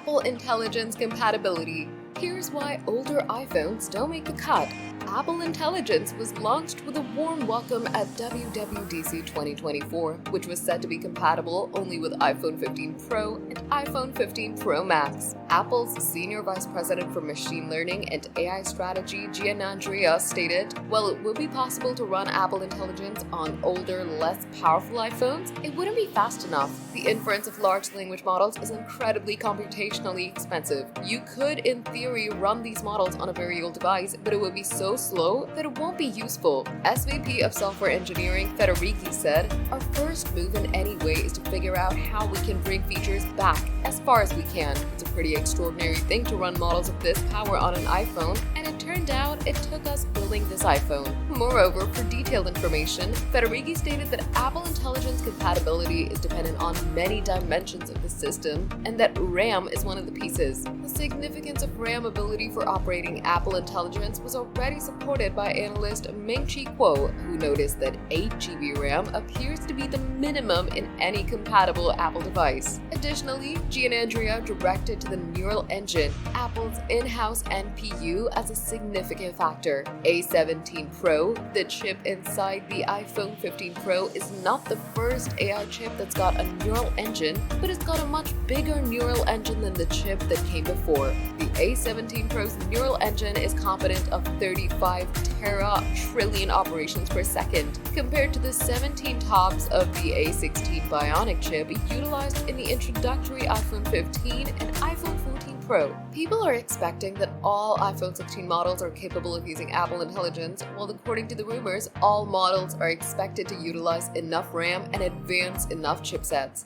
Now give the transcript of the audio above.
Apple Intelligence compatibility. Here's why older iPhones don't make the cut. Apple Intelligence was launched with a warm welcome at WWDC 2024, which was said to be compatible only with iPhone 15 Pro and iPhone 15 Pro Max. Apple's Senior Vice President for Machine Learning and AI Strategy, Giannandrea, stated, "While it will be possible to run Apple Intelligence on older, less powerful iPhones, it wouldn't be fast enough. The inference of large language models is incredibly computationally expensive. You could, in theory, run these models on a very old device, but it would be so slow that it won't be useful." SVP of Software Engineering Federici said, "Our first move in any way is to figure out how we can bring features back as far as we can. It's a pretty extraordinary thing to run models of this power on an iPhone, and it turned out it took us building this iPhone." Moreover, for detailed information, Federici stated that Apple Intelligence compatibility is dependent on many dimensions of the system, and that RAM is one of the pieces. The significance of RAM ability for operating Apple Intelligence was already supported by analyst Ming-Chi Kuo, who noticed that 8 GB RAM appears to be the minimum in any compatible Apple device. Additionally, Giannandrea directed to the neural engine, Apple's in-house NPU, as a significant factor. A17 Pro, the chip inside the iPhone 15 Pro, is not the first AI chip that's got a neural engine, but it's got a much bigger neural engine than the chip that came before. The A17 Pro's neural engine is competent of 35 trillion operations per second, compared to the 17 TOPS of the A16 Bionic chip utilized in the introductory iPhone 15 and iPhone 14 Pro. People are expecting that all iPhone 16 models are capable of using Apple Intelligence, while according to the rumors, all models are expected to utilize enough RAM and advance enough chipsets.